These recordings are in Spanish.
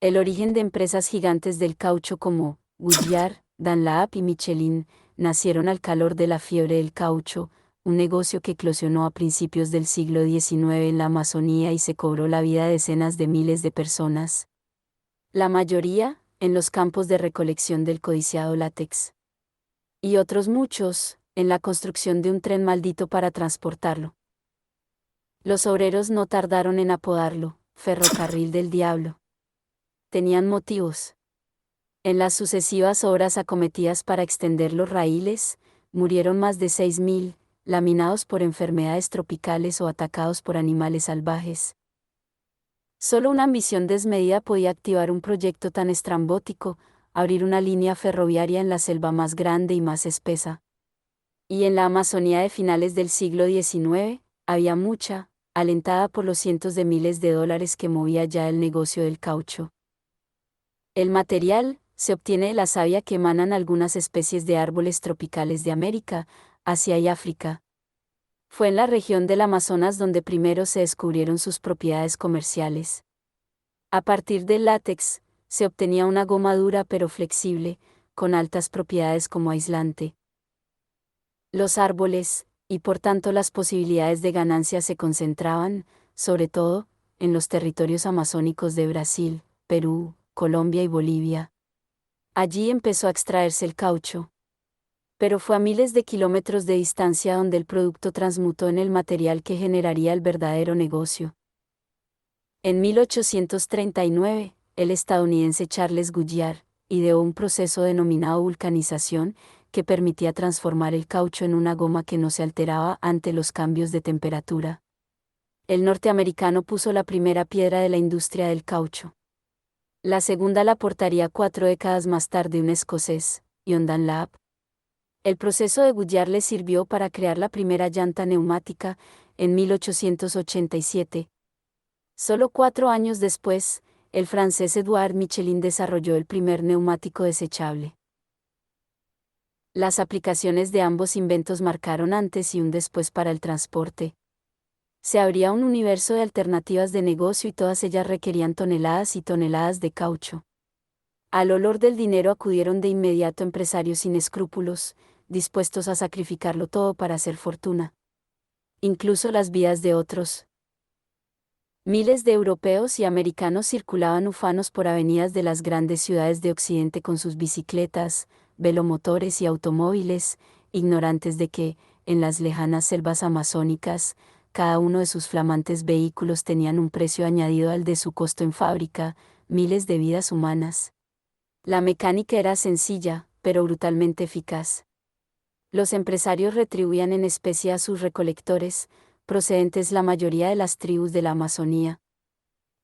El origen de empresas gigantes del caucho como Goodyear, Dunlop y Michelin nacieron al calor de la fiebre del caucho, un negocio que eclosionó a principios del siglo XIX en la Amazonía y se cobró la vida de decenas de miles de personas. La mayoría, en los campos de recolección del codiciado látex. Y otros muchos, en la construcción de un tren maldito para transportarlo. Los obreros no tardaron en apodarlo, Ferrocarril del Diablo. Tenían motivos. En las sucesivas obras acometidas para extender los raíles, murieron más de 6.000, laminados por enfermedades tropicales o atacados por animales salvajes. Solo una ambición desmedida podía activar un proyecto tan estrambótico, abrir una línea ferroviaria en la selva más grande y más espesa. Y en la Amazonía de finales del siglo XIX, había mucha, alentada por los cientos de miles de dólares que movía ya el negocio del caucho. El material se obtiene de la savia que emanan algunas especies de árboles tropicales de América, Asia y África. Fue en la región del Amazonas donde primero se descubrieron sus propiedades comerciales. A partir del látex, se obtenía una goma dura pero flexible, con altas propiedades como aislante. Los árboles, y por tanto las posibilidades de ganancia se concentraban, sobre todo, en los territorios amazónicos de Brasil, Perú, Colombia y Bolivia. Allí empezó a extraerse el caucho. Pero fue a miles de kilómetros de distancia donde el producto transmutó en el material que generaría el verdadero negocio. En 1839, el estadounidense Charles Goodyear ideó un proceso denominado vulcanización, que permitía transformar el caucho en una goma que no se alteraba ante los cambios de temperatura. El norteamericano puso la primera piedra de la industria del caucho. La segunda la aportaría 4 décadas más tarde un escocés, John Dunlop. El proceso de Goodyear le sirvió para crear la primera llanta neumática, en 1887. Solo 4 años después, el francés Édouard Michelin desarrolló el primer neumático desechable. Las aplicaciones de ambos inventos marcaron antes y un después para el transporte. Se abría un universo de alternativas de negocio y todas ellas requerían toneladas y toneladas de caucho. Al olor del dinero acudieron de inmediato empresarios sin escrúpulos, dispuestos a sacrificarlo todo para hacer fortuna. Incluso las vidas de otros. Miles de europeos y americanos circulaban ufanos por avenidas de las grandes ciudades de Occidente con sus bicicletas, velomotores y automóviles, ignorantes de que, en las lejanas selvas amazónicas, cada uno de sus flamantes vehículos tenían un precio añadido al de su costo en fábrica, miles de vidas humanas. La mecánica era sencilla, pero brutalmente eficaz. Los empresarios retribuían en especie a sus recolectores, procedentes la mayoría de las tribus de la Amazonía.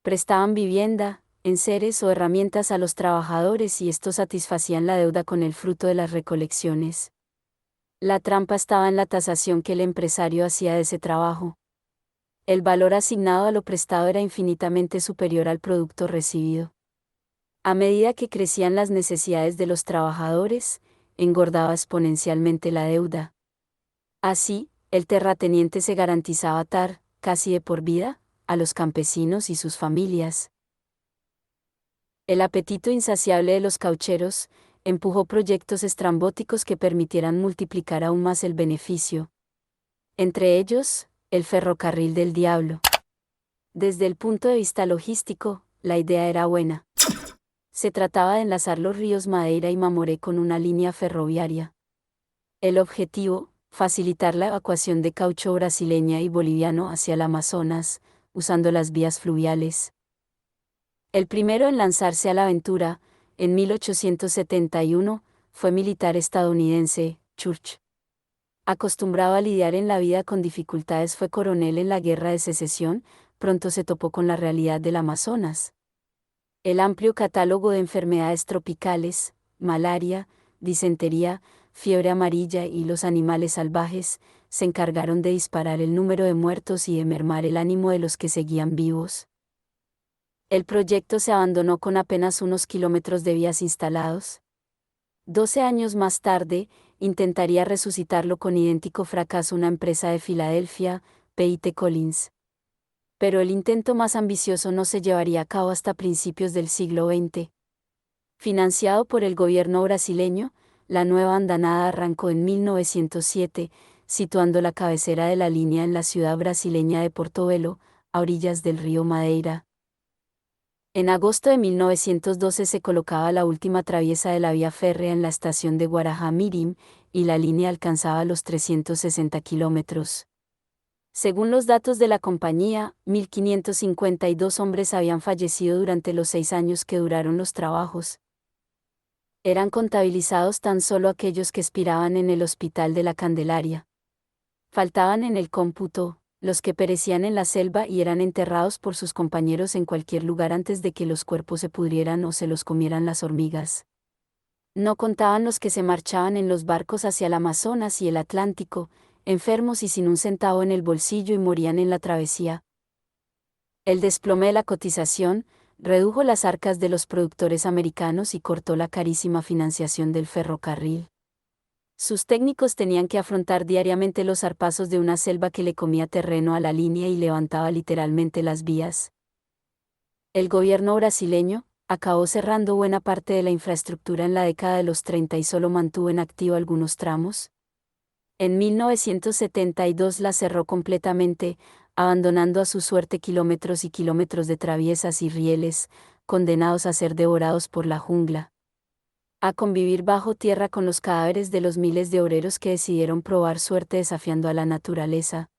Prestaban vivienda, enseres o herramientas a los trabajadores y estos satisfacían la deuda con el fruto de las recolecciones. La trampa estaba en la tasación que el empresario hacía de ese trabajo. El valor asignado a lo prestado era infinitamente superior al producto recibido. A medida que crecían las necesidades de los trabajadores, engordaba exponencialmente la deuda. Así, el terrateniente se garantizaba atar, casi de por vida, a los campesinos y sus familias. El apetito insaciable de los caucheros empujó proyectos estrambóticos que permitieran multiplicar aún más el beneficio. Entre ellos, el ferrocarril del diablo. Desde el punto de vista logístico, la idea era buena. Se trataba de enlazar los ríos Madeira y Mamoré con una línea ferroviaria. El objetivo, facilitar la evacuación de caucho brasileña y boliviano hacia el Amazonas, usando las vías fluviales. El primero en lanzarse a la aventura, en 1871, fue militar estadounidense, Church. Acostumbrado a lidiar en la vida con dificultades, fue coronel en la Guerra de Secesión, pronto se topó con la realidad del Amazonas. El amplio catálogo de enfermedades tropicales, malaria, disentería, fiebre amarilla y los animales salvajes, se encargaron de disparar el número de muertos y de mermar el ánimo de los que seguían vivos. El proyecto se abandonó con apenas unos kilómetros de vías instalados. 12 años más tarde, intentaría resucitarlo con idéntico fracaso una empresa de Filadelfia, P.I.T. Collins. Pero el intento más ambicioso no se llevaría a cabo hasta principios del siglo XX. Financiado por el gobierno brasileño, la nueva andanada arrancó en 1907, situando la cabecera de la línea en la ciudad brasileña de Portobelo, a orillas del río Madeira. En agosto de 1912 se colocaba la última traviesa de la vía férrea en la estación de Guarujá-Mirim, y la línea alcanzaba los 360 kilómetros. Según los datos de la compañía, 1.552 hombres habían fallecido durante los 6 años que duraron los trabajos. Eran contabilizados tan solo aquellos que expiraban en el Hospital de la Candelaria. Faltaban en el cómputo los que perecían en la selva y eran enterrados por sus compañeros en cualquier lugar antes de que los cuerpos se pudrieran o se los comieran las hormigas. No contaban los que se marchaban en los barcos hacia el Amazonas y el Atlántico, enfermos y sin un centavo en el bolsillo y morían en la travesía. El desplome de la cotización redujo las arcas de los productores americanos y cortó la carísima financiación del ferrocarril. Sus técnicos tenían que afrontar diariamente los zarpazos de una selva que le comía terreno a la línea y levantaba literalmente las vías. El gobierno brasileño acabó cerrando buena parte de la infraestructura en la década de los 30 y solo mantuvo en activo algunos tramos. En 1972 la cerró completamente, abandonando a su suerte kilómetros y kilómetros de traviesas y rieles, condenados a ser devorados por la jungla. A convivir bajo tierra con los cadáveres de los miles de obreros que decidieron probar suerte desafiando a la naturaleza.